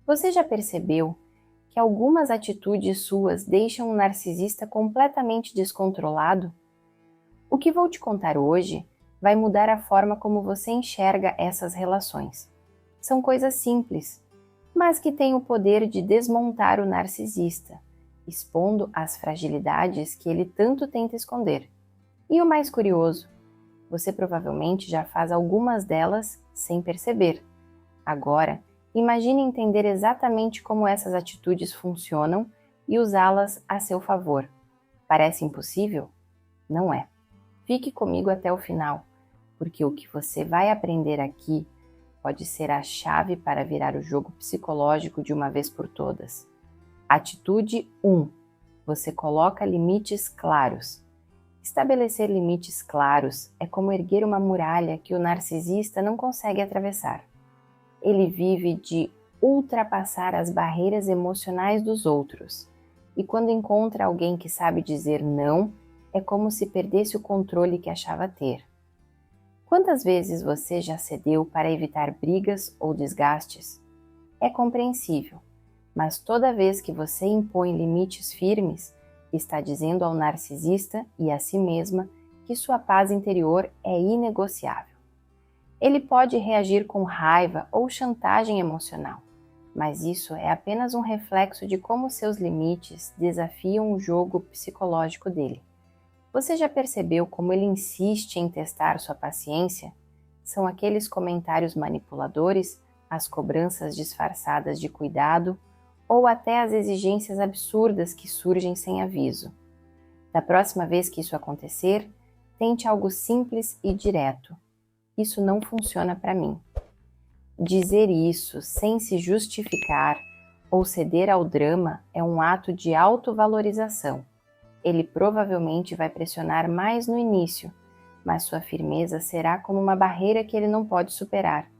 Você já percebeu que algumas atitudes suas deixam um narcisista completamente descontrolado? O que vou te contar hoje vai mudar a forma como você enxerga essas relações. São coisas simples, mas que têm o poder de desmontar o narcisista, expondo as fragilidades que ele tanto tenta esconder. E o mais curioso, você provavelmente já faz algumas delas sem perceber. Agora, imagine entender exatamente como essas atitudes funcionam e usá-las a seu favor. Parece impossível? Não é. Fique comigo até o final, porque o que você vai aprender aqui pode ser a chave para virar o jogo psicológico de uma vez por todas. Atitude 1. Você coloca limites claros. Estabelecer limites claros é como erguer uma muralha que o narcisista não consegue atravessar. Ele vive de ultrapassar as barreiras emocionais dos outros, e quando encontra alguém que sabe dizer não, é como se perdesse o controle que achava ter. Quantas vezes você já cedeu para evitar brigas ou desgastes? É compreensível, mas toda vez que você impõe limites firmes, está dizendo ao narcisista e a si mesma que sua paz interior é inegociável. Ele pode reagir com raiva ou chantagem emocional, mas isso é apenas um reflexo de como seus limites desafiam o jogo psicológico dele. Você já percebeu como ele insiste em testar sua paciência? São aqueles comentários manipuladores, as cobranças disfarçadas de cuidado ou até as exigências absurdas que surgem sem aviso. Da próxima vez que isso acontecer, tente algo simples e direto. Isso não funciona para mim. Dizer isso sem se justificar ou ceder ao drama é um ato de autovalorização. Ele provavelmente vai pressionar mais no início, mas sua firmeza será como uma barreira que ele não pode superar.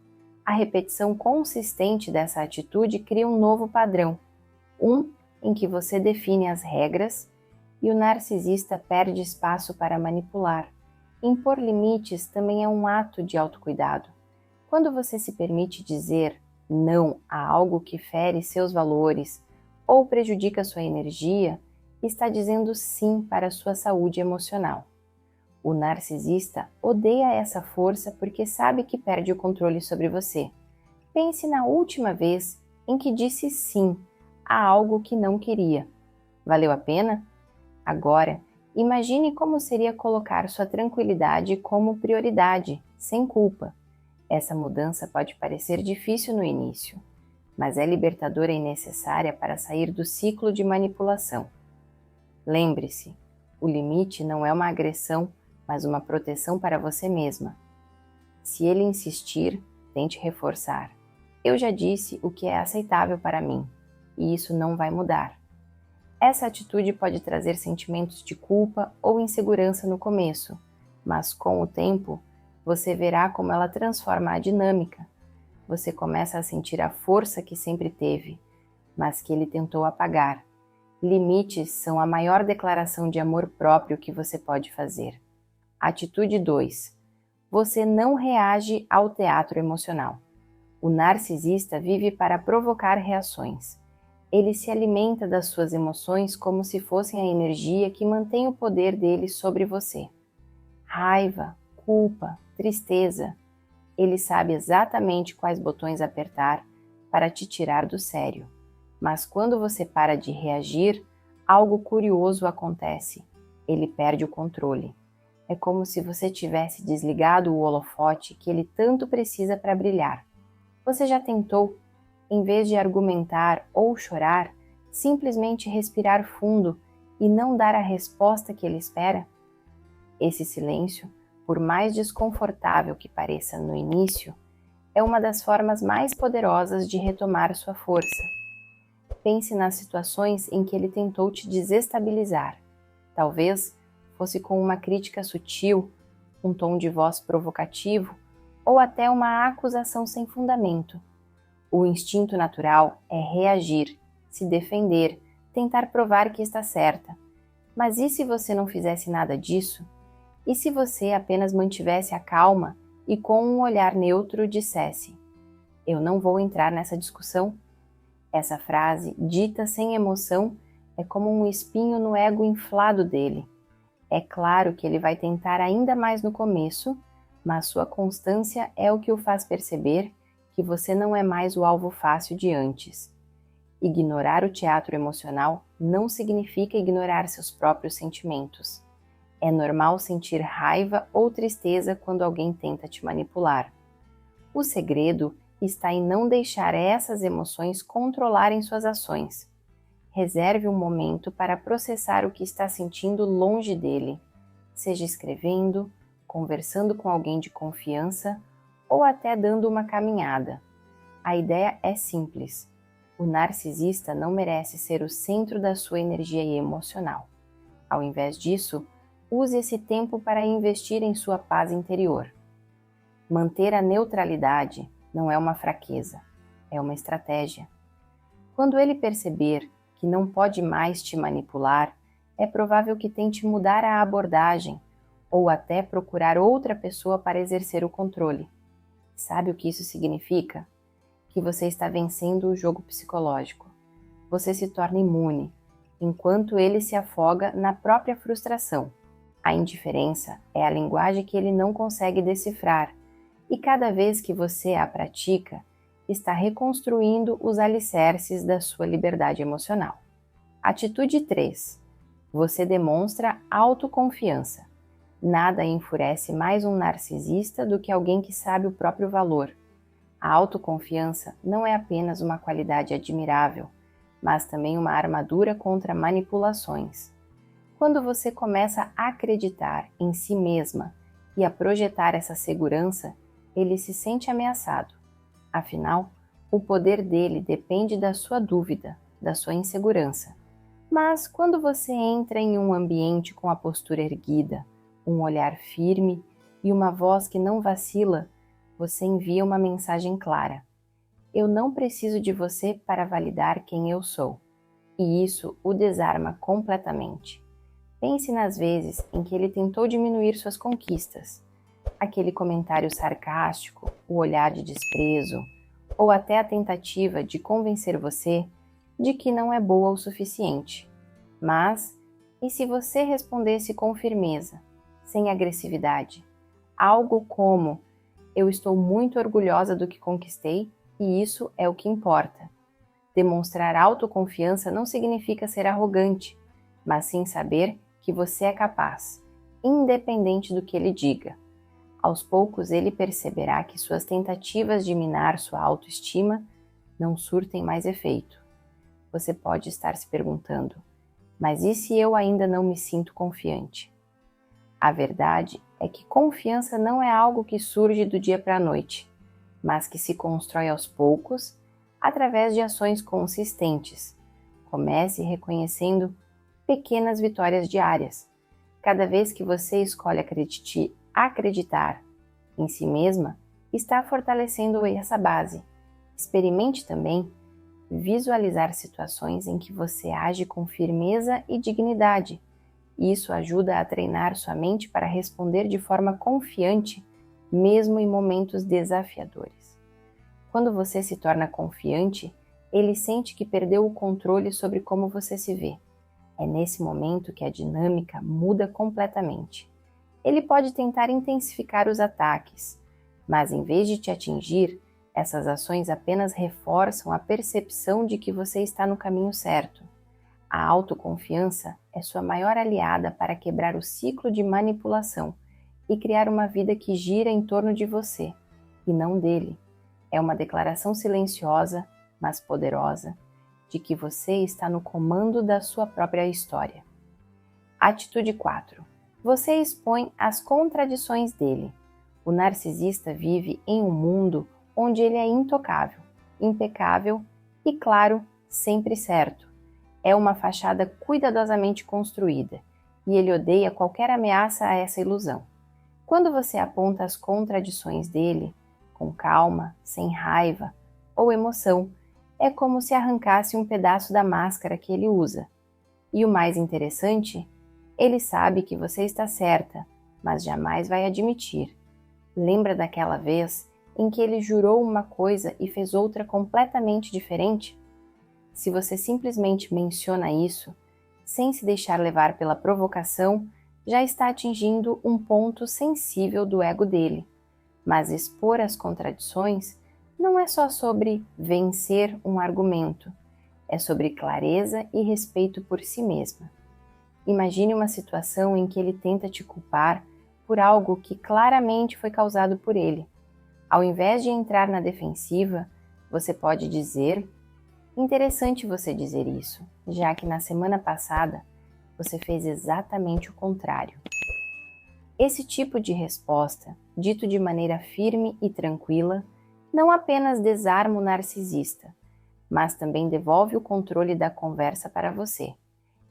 A repetição consistente dessa atitude cria um novo padrão, um em que você define as regras e o narcisista perde espaço para manipular. Impor limites também é um ato de autocuidado. Quando você se permite dizer não a algo que fere seus valores ou prejudica sua energia, está dizendo sim para a sua saúde emocional. O narcisista odeia essa força porque sabe que perde o controle sobre você. Pense na última vez em que disse sim a algo que não queria. Valeu a pena? Agora, imagine como seria colocar sua tranquilidade como prioridade, sem culpa. Essa mudança pode parecer difícil no início, mas é libertadora e necessária para sair do ciclo de manipulação. Lembre-se, o limite não é uma agressão, mas uma proteção para você mesma. Se ele insistir, tente reforçar. Eu já disse o que é aceitável para mim, e isso não vai mudar. Essa atitude pode trazer sentimentos de culpa ou insegurança no começo, mas com o tempo, você verá como ela transforma a dinâmica. Você começa a sentir a força que sempre teve, mas que ele tentou apagar. Limites são a maior declaração de amor próprio que você pode fazer. Atitude 2. Você não reage ao teatro emocional. O narcisista vive para provocar reações. Ele se alimenta das suas emoções como se fossem a energia que mantém o poder dele sobre você. Raiva, culpa, tristeza. Ele sabe exatamente quais botões apertar para te tirar do sério. Mas quando você para de reagir, algo curioso acontece. Ele perde o controle. É como se você tivesse desligado o holofote que ele tanto precisa para brilhar. Você já tentou, em vez de argumentar ou chorar, simplesmente respirar fundo e não dar a resposta que ele espera? Esse silêncio, por mais desconfortável que pareça no início, é uma das formas mais poderosas de retomar sua força. Pense nas situações em que ele tentou te desestabilizar. Talvez fosse com uma crítica sutil, um tom de voz provocativo ou até uma acusação sem fundamento. O instinto natural é reagir, se defender, tentar provar que está certa. Mas e se você não fizesse nada disso? E se você apenas mantivesse a calma e com um olhar neutro dissesse: "Eu não vou entrar nessa discussão"? Essa frase, dita sem emoção, é como um espinho no ego inflado dele. É claro que ele vai tentar ainda mais no começo, mas sua constância é o que o faz perceber que você não é mais o alvo fácil de antes. Ignorar o teatro emocional não significa ignorar seus próprios sentimentos. É normal sentir raiva ou tristeza quando alguém tenta te manipular. O segredo está em não deixar essas emoções controlarem suas ações. Reserve um momento para processar o que está sentindo longe dele, seja escrevendo, conversando com alguém de confiança ou até dando uma caminhada. A ideia é simples. O narcisista não merece ser o centro da sua energia emocional. Ao invés disso, use esse tempo para investir em sua paz interior. Manter a neutralidade não é uma fraqueza, é uma estratégia. Quando ele perceber que não pode mais te manipular, é provável que tente mudar a abordagem ou até procurar outra pessoa para exercer o controle. Sabe o que isso significa? Que você está vencendo o jogo psicológico. Você se torna imune, enquanto ele se afoga na própria frustração. A indiferença é a linguagem que ele não consegue decifrar, e cada vez que você a pratica, está reconstruindo os alicerces da sua liberdade emocional. Atitude 3. Você demonstra autoconfiança. Nada enfurece mais um narcisista do que alguém que sabe o próprio valor. A autoconfiança não é apenas uma qualidade admirável, mas também uma armadura contra manipulações. Quando você começa a acreditar em si mesma e a projetar essa segurança, ele se sente ameaçado. Afinal, o poder dele depende da sua dúvida, da sua insegurança. Mas quando você entra em um ambiente com a postura erguida, um olhar firme e uma voz que não vacila, você envia uma mensagem clara. Eu não preciso de você para validar quem eu sou. E isso o desarma completamente. Pense nas vezes em que ele tentou diminuir suas conquistas. Aquele comentário sarcástico, o olhar de desprezo, ou até a tentativa de convencer você de que não é boa o suficiente. Mas, e se você respondesse com firmeza, sem agressividade? Algo como: eu estou muito orgulhosa do que conquistei e isso é o que importa. Demonstrar autoconfiança não significa ser arrogante, mas sim saber que você é capaz, independente do que ele diga. Aos poucos ele perceberá que suas tentativas de minar sua autoestima não surtem mais efeito. Você pode estar se perguntando: mas e se eu ainda não me sinto confiante? A verdade é que confiança não é algo que surge do dia para a noite, mas que se constrói aos poucos, através de ações consistentes. Comece reconhecendo pequenas vitórias diárias. Cada vez que você escolhe acreditar em si mesma, está fortalecendo essa base. Experimente também visualizar situações em que você age com firmeza e dignidade. Isso ajuda a treinar sua mente para responder de forma confiante, mesmo em momentos desafiadores. Quando você se torna confiante, ele sente que perdeu o controle sobre como você se vê. É nesse momento que a dinâmica muda completamente. Ele pode tentar intensificar os ataques, mas em vez de te atingir, essas ações apenas reforçam a percepção de que você está no caminho certo. A autoconfiança é sua maior aliada para quebrar o ciclo de manipulação e criar uma vida que gira em torno de você, e não dele. É uma declaração silenciosa, mas poderosa, de que você está no comando da sua própria história. Atitude 4. Você expõe as contradições dele. O narcisista vive em um mundo onde ele é intocável, impecável e, claro, sempre certo. É uma fachada cuidadosamente construída, e ele odeia qualquer ameaça a essa ilusão. Quando você aponta as contradições dele, com calma, sem raiva ou emoção, é como se arrancasse um pedaço da máscara que ele usa. E o mais interessante, ele sabe que você está certa, mas jamais vai admitir. Lembra daquela vez em que ele jurou uma coisa e fez outra completamente diferente? Se você simplesmente menciona isso, sem se deixar levar pela provocação, já está atingindo um ponto sensível do ego dele. Mas expor as contradições não é só sobre vencer um argumento, é sobre clareza e respeito por si mesma. Imagine uma situação em que ele tenta te culpar por algo que claramente foi causado por ele. Ao invés de entrar na defensiva, você pode dizer: interessante você dizer isso, já que na semana passada você fez exatamente o contrário. Esse tipo de resposta, dito de maneira firme e tranquila, não apenas desarma o narcisista, mas também devolve o controle da conversa para você.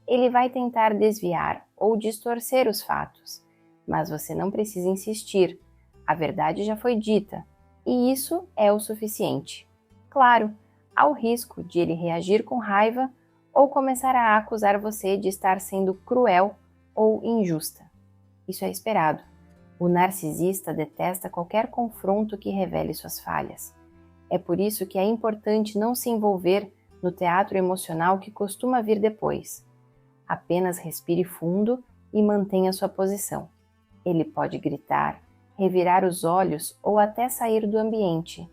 Ele vai tentar desviar ou distorcer os fatos, mas você não precisa insistir. A verdade já foi dita, e isso é o suficiente. Claro, há o risco de ele reagir com raiva ou começar a acusar você de estar sendo cruel ou injusta. Isso é esperado. O narcisista detesta qualquer confronto que revele suas falhas. É por isso que é importante não se envolver no teatro emocional que costuma vir depois. Apenas respire fundo e mantenha sua posição. Ele pode gritar, revirar os olhos ou até sair do ambiente,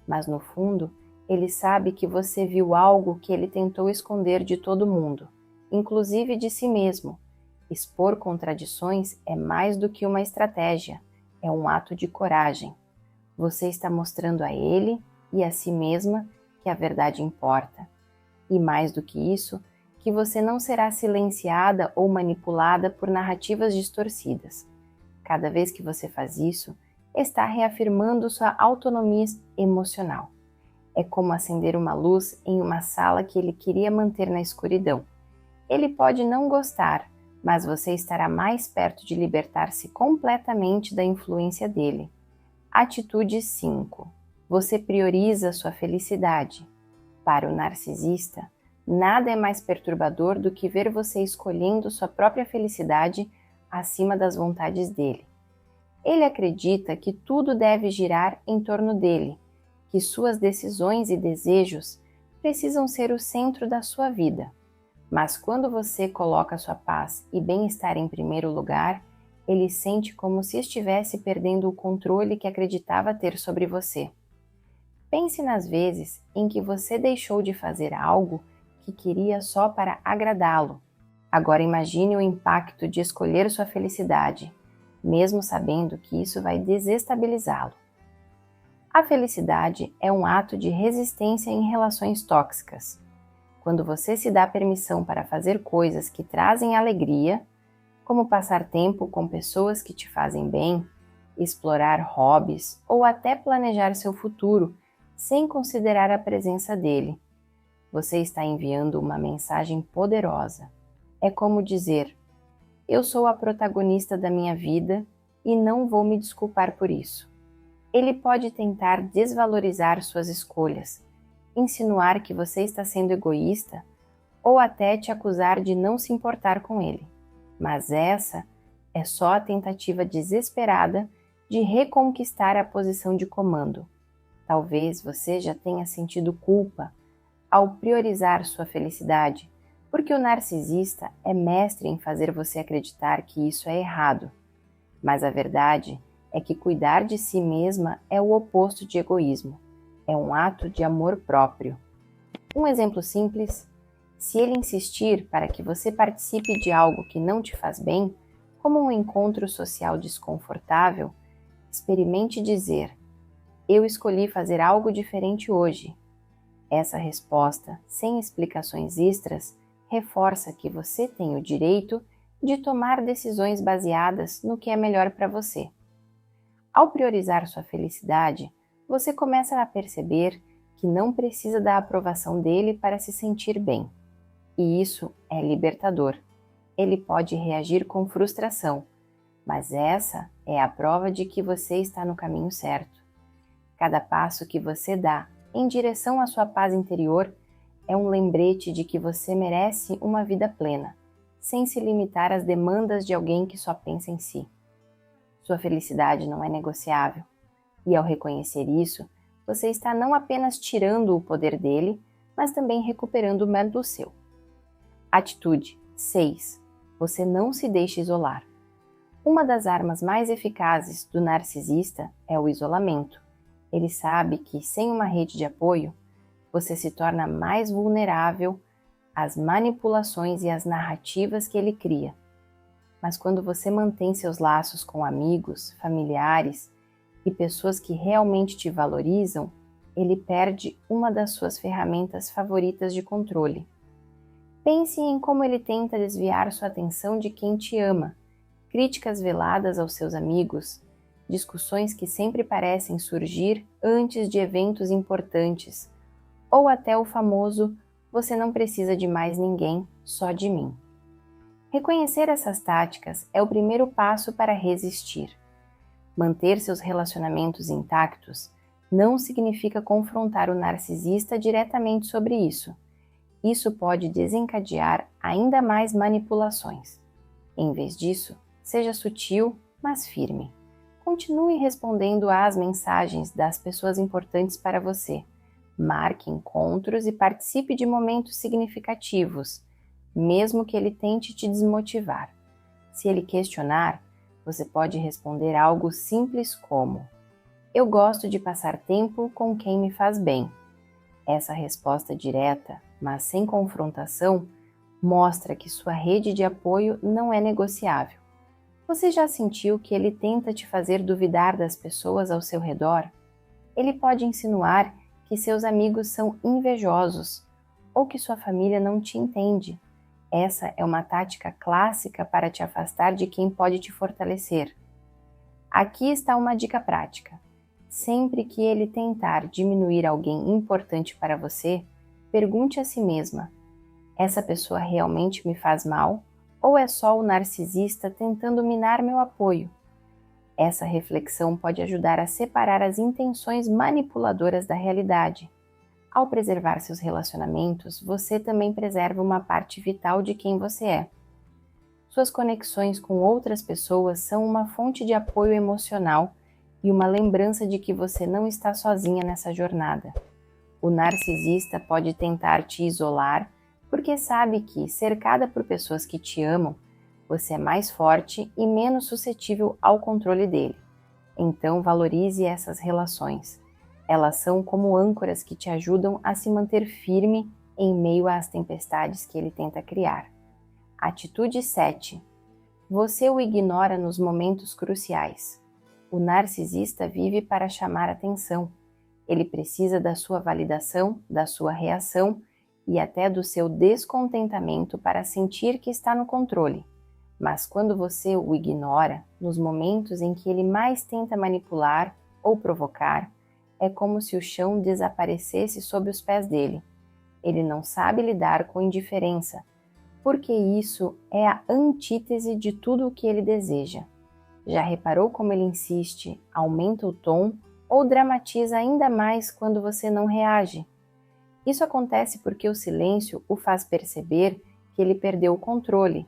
mas no fundo, ele sabe que você viu algo que ele tentou esconder de todo mundo, inclusive de si mesmo. Expor contradições é mais do que uma estratégia, é um ato de coragem. Você está mostrando a ele e a si mesma que a verdade importa. E mais do que isso, que você não será silenciada ou manipulada por narrativas distorcidas. Cada vez que você faz isso, está reafirmando sua autonomia emocional. É como acender uma luz em uma sala que ele queria manter na escuridão. Ele pode não gostar, mas você estará mais perto de libertar-se completamente da influência dele. Atitude 5. Você prioriza sua felicidade. Para o narcisista, nada é mais perturbador do que ver você escolhendo sua própria felicidade acima das vontades dele. Ele acredita que tudo deve girar em torno dele, que suas decisões e desejos precisam ser o centro da sua vida. Mas quando você coloca sua paz e bem-estar em primeiro lugar, ele sente como se estivesse perdendo o controle que acreditava ter sobre você. Pense nas vezes em que você deixou de fazer algo que queria só para agradá-lo. Agora imagine o impacto de escolher sua felicidade, mesmo sabendo que isso vai desestabilizá-lo. A felicidade é um ato de resistência em relações tóxicas. Quando você se dá permissão para fazer coisas que trazem alegria, como passar tempo com pessoas que te fazem bem, explorar hobbies ou até planejar seu futuro sem considerar a presença dele, você está enviando uma mensagem poderosa. É como dizer: eu sou a protagonista da minha vida e não vou me desculpar por isso. Ele pode tentar desvalorizar suas escolhas, insinuar que você está sendo egoísta ou até te acusar de não se importar com ele. Mas essa é só a tentativa desesperada de reconquistar a posição de comando. Talvez você já tenha sentido culpa ao priorizar sua felicidade, porque o narcisista é mestre em fazer você acreditar que isso é errado. Mas a verdade é que cuidar de si mesma é o oposto de egoísmo. É um ato de amor próprio. Um exemplo simples: se ele insistir para que você participe de algo que não te faz bem, como um encontro social desconfortável, experimente dizer: eu escolhi fazer algo diferente hoje. Essa resposta, sem explicações extras, reforça que você tem o direito de tomar decisões baseadas no que é melhor para você. Ao priorizar sua felicidade, você começa a perceber que não precisa da aprovação dele para se sentir bem. E isso é libertador. Ele pode reagir com frustração, mas essa é a prova de que você está no caminho certo. Cada passo que você dá em direção à sua paz interior é um lembrete de que você merece uma vida plena, sem se limitar às demandas de alguém que só pensa em si. Sua felicidade não é negociável, e ao reconhecer isso, você está não apenas tirando o poder dele, mas também recuperando o mérito seu. Atitude 6. Você não se deixa isolar. Uma das armas mais eficazes do narcisista é o isolamento. Ele sabe que sem uma rede de apoio, você se torna mais vulnerável às manipulações e às narrativas que ele cria. Mas quando você mantém seus laços com amigos, familiares e pessoas que realmente te valorizam, ele perde uma das suas ferramentas favoritas de controle. Pense em como ele tenta desviar sua atenção de quem te ama, críticas veladas aos seus amigos, discussões que sempre parecem surgir antes de eventos importantes, ou até o famoso "você não precisa de mais ninguém, só de mim". Reconhecer essas táticas é o primeiro passo para resistir. Manter seus relacionamentos intactos não significa confrontar o narcisista diretamente sobre isso. Isso pode desencadear ainda mais manipulações. Em vez disso, seja sutil, mas firme. Continue respondendo às mensagens das pessoas importantes para você. Marque encontros e participe de momentos significativos, mesmo que ele tente te desmotivar. Se ele questionar, você pode responder algo simples como: "Eu gosto de passar tempo com quem me faz bem". Essa resposta direta, mas sem confrontação, mostra que sua rede de apoio não é negociável. Você já sentiu que ele tenta te fazer duvidar das pessoas ao seu redor? Ele pode insinuar que seus amigos são invejosos ou que sua família não te entende. Essa é uma tática clássica para te afastar de quem pode te fortalecer. Aqui está uma dica prática. Sempre que ele tentar diminuir alguém importante para você, pergunte a si mesma: essa pessoa realmente me faz mal? Ou é só o narcisista tentando minar meu apoio? Essa reflexão pode ajudar a separar as intenções manipuladoras da realidade. Ao preservar seus relacionamentos, você também preserva uma parte vital de quem você é. Suas conexões com outras pessoas são uma fonte de apoio emocional e uma lembrança de que você não está sozinha nessa jornada. O narcisista pode tentar te isolar porque sabe que, cercada por pessoas que te amam, você é mais forte e menos suscetível ao controle dele. Então, valorize essas relações. Elas são como âncoras que te ajudam a se manter firme em meio às tempestades que ele tenta criar. Atitude 7. Você o ignora nos momentos cruciais. O narcisista vive para chamar atenção. Ele precisa da sua validação, da sua reação e até do seu descontentamento para sentir que está no controle. Mas quando você o ignora, nos momentos em que ele mais tenta manipular ou provocar, é como se o chão desaparecesse sob os pés dele. Ele não sabe lidar com indiferença, porque isso é a antítese de tudo o que ele deseja. Já reparou como ele insiste, aumenta o tom ou dramatiza ainda mais quando você não reage? Isso acontece porque o silêncio o faz perceber que ele perdeu o controle.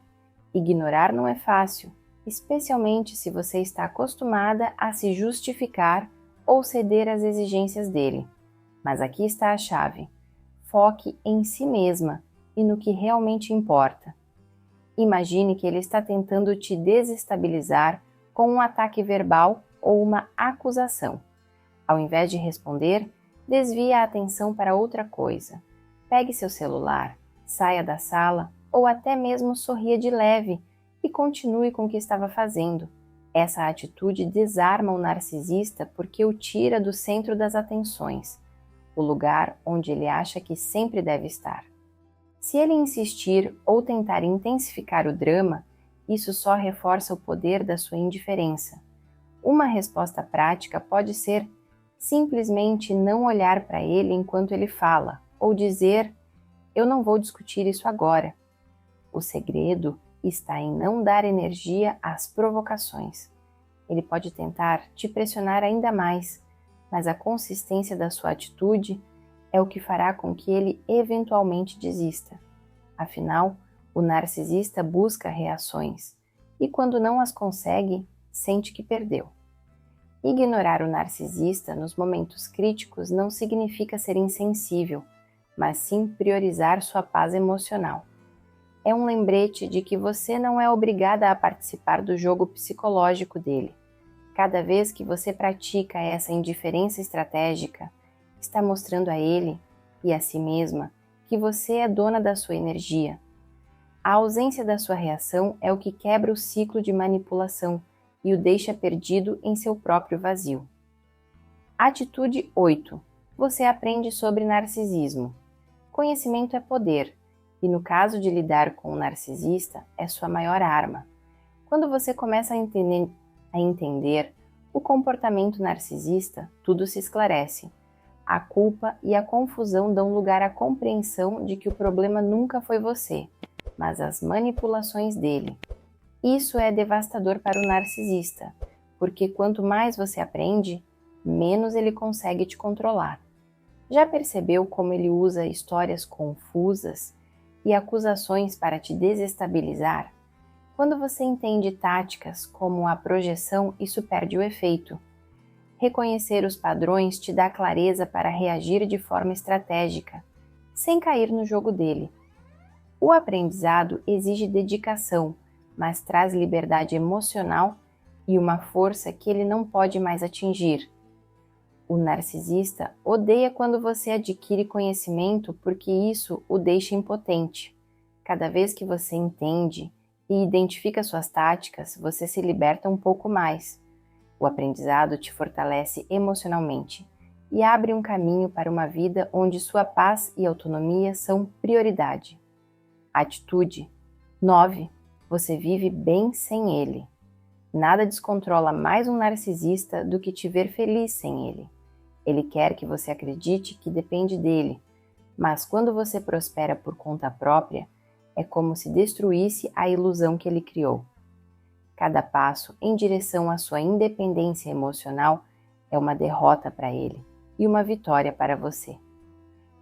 Ignorar não é fácil, especialmente se você está acostumada a se justificar ou ceder às exigências dele. Mas aqui está a chave. Foque em si mesma e no que realmente importa. Imagine que ele está tentando te desestabilizar com um ataque verbal ou uma acusação. Ao invés de responder, desvie a atenção para outra coisa. Pegue seu celular, saia da sala ou até mesmo sorria de leve e continue com o que estava fazendo. Essa atitude desarma o narcisista porque o tira do centro das atenções, o lugar onde ele acha que sempre deve estar. Se ele insistir ou tentar intensificar o drama, isso só reforça o poder da sua indiferença. Uma resposta prática pode ser simplesmente não olhar para ele enquanto ele fala, ou dizer: "Eu não vou discutir isso agora". O segredo está em não dar energia às provocações. Ele pode tentar te pressionar ainda mais, mas a consistência da sua atitude é o que fará com que ele eventualmente desista. Afinal, o narcisista busca reações e, quando não as consegue, sente que perdeu. Ignorar o narcisista nos momentos críticos não significa ser insensível, mas sim priorizar sua paz emocional. É um lembrete de que você não é obrigada a participar do jogo psicológico dele. Cada vez que você pratica essa indiferença estratégica, está mostrando a ele e a si mesma que você é dona da sua energia. A ausência da sua reação é o que quebra o ciclo de manipulação e o deixa perdido em seu próprio vazio. Atitude 8. Você aprende sobre narcisismo. Conhecimento é poder, e no caso de lidar com o narcisista, é sua maior arma. Quando você começa a entender o comportamento narcisista, tudo se esclarece. A culpa e a confusão dão lugar à compreensão de que o problema nunca foi você, mas as manipulações dele. Isso é devastador para o narcisista, porque quanto mais você aprende, menos ele consegue te controlar. Já percebeu como ele usa histórias confusas e acusações para te desestabilizar? Quando você entende táticas como a projeção, isso perde o efeito. Reconhecer os padrões te dá clareza para reagir de forma estratégica, sem cair no jogo dele. O aprendizado exige dedicação, mas traz liberdade emocional e uma força que ele não pode mais atingir. O narcisista odeia quando você adquire conhecimento porque isso o deixa impotente. Cada vez que você entende e identifica suas táticas, você se liberta um pouco mais. O aprendizado te fortalece emocionalmente e abre um caminho para uma vida onde sua paz e autonomia são prioridade. Atitude 9. Você vive bem sem ele. Nada descontrola mais um narcisista do que te ver feliz sem ele. Ele quer que você acredite que depende dele, mas quando você prospera por conta própria, é como se destruísse a ilusão que ele criou. Cada passo em direção à sua independência emocional é uma derrota para ele e uma vitória para você.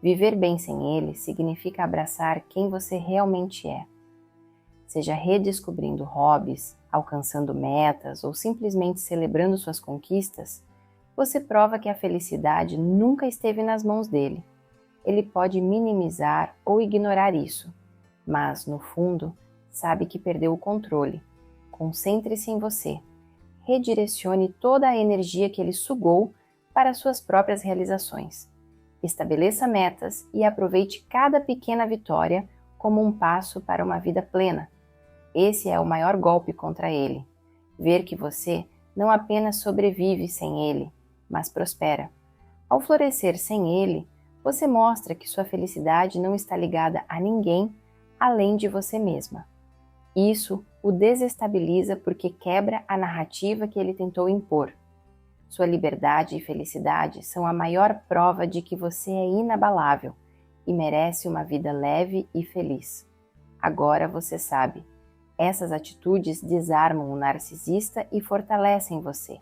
Viver bem sem ele significa abraçar quem você realmente é. Seja redescobrindo hobbies, alcançando metas ou simplesmente celebrando suas conquistas, você prova que a felicidade nunca esteve nas mãos dele. Ele pode minimizar ou ignorar isso, mas, no fundo, sabe que perdeu o controle. Concentre-se em você. Redirecione toda a energia que ele sugou para suas próprias realizações. Estabeleça metas e aproveite cada pequena vitória como um passo para uma vida plena. Esse é o maior golpe contra ele. Ver que você não apenas sobrevive sem ele, mas prospera. Ao florescer sem ele, você mostra que sua felicidade não está ligada a ninguém além de você mesma. Isso o desestabiliza porque quebra a narrativa que ele tentou impor. Sua liberdade e felicidade são a maior prova de que você é inabalável e merece uma vida leve e feliz. Agora você sabe, essas atitudes desarmam o narcisista e fortalecem você.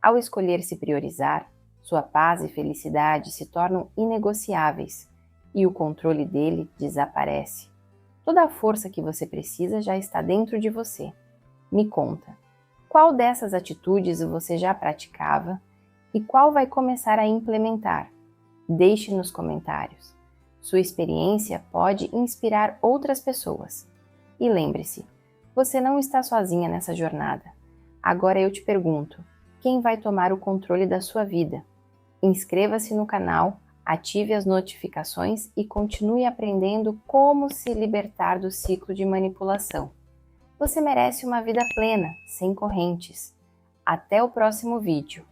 Ao escolher se priorizar, sua paz e felicidade se tornam inegociáveis e o controle dele desaparece. Toda a força que você precisa já está dentro de você. Me conta, qual dessas atitudes você já praticava e qual vai começar a implementar? Deixe nos comentários. Sua experiência pode inspirar outras pessoas. E lembre-se, você não está sozinha nessa jornada. Agora eu te pergunto, quem vai tomar o controle da sua vida? Inscreva-se no canal, ative as notificações e continue aprendendo como se libertar do ciclo de manipulação. Você merece uma vida plena, sem correntes. Até o próximo vídeo.